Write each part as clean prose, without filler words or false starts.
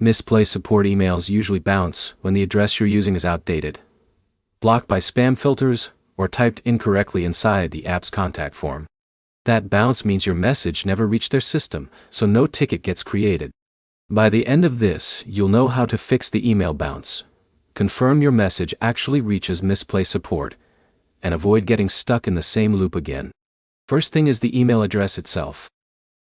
Misplay support emails usually bounce when the address you're using is outdated, blocked by spam filters, or typed incorrectly inside the app's contact form. That bounce means your message never reached their system, so no ticket gets created. By the end of this, you'll know how to fix the email bounce, confirm your message actually reaches Misplay support, and avoid getting stuck in the same loop again. First thing is the email address itself.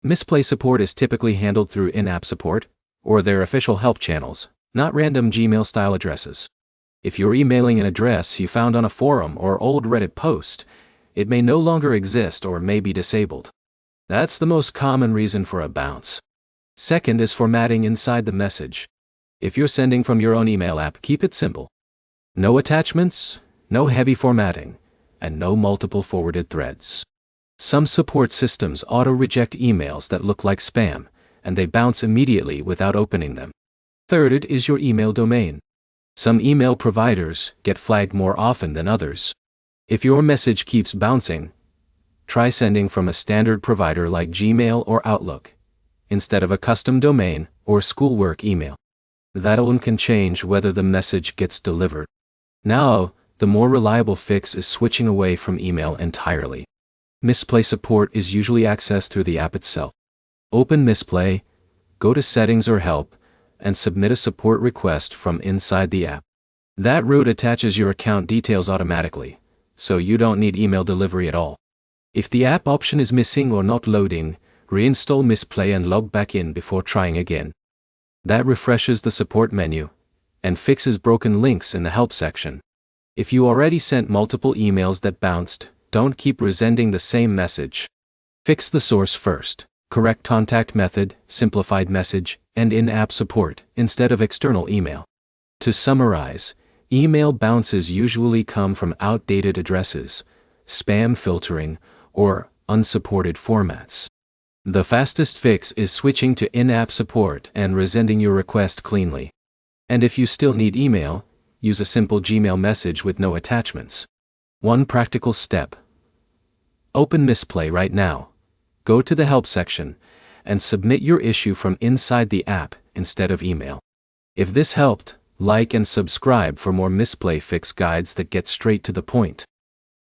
Misplay support is typically handled through in-app support, or their official help channels, not random Gmail-style addresses. If you're emailing an address you found on a forum or old Reddit post, it may no longer exist or may be disabled. That's the most common reason for a bounce. Second is formatting inside the message. If you're sending from your own email app, keep it simple. No attachments, no heavy formatting, and no multiple forwarded threads. Some support systems auto-reject emails that look like spam, and they bounce immediately without opening them. Third is your email domain. Some email providers get flagged more often than others. If your message keeps bouncing, try sending from a standard provider like Gmail or Outlook, instead of a custom domain or schoolwork email. That alone can change whether the message gets delivered. Now, the more reliable fix is switching away from email entirely. Misplay support is usually accessed through the app itself. Open Mistplay, go to Settings or Help, and submit a support request from inside the app. That route attaches your account details automatically, so you don't need email delivery at all. If the app option is missing or not loading, reinstall Mistplay and log back in before trying again. That refreshes the support menu and fixes broken links in the help section. If you already sent multiple emails that bounced, don't keep resending the same message. Fix the source first. Correct contact method, simplified message, and in-app support, instead of external email. To summarize, email bounces usually come from outdated addresses, spam filtering, or unsupported formats. The fastest fix is switching to in-app support and resending your request cleanly. And if you still need email, use a simple Gmail message with no attachments. One practical step. Open Mistplay right now. Go to the help section and submit your issue from inside the app instead of email. If this helped, like and subscribe for more Mistplay fix guides that get straight to the point.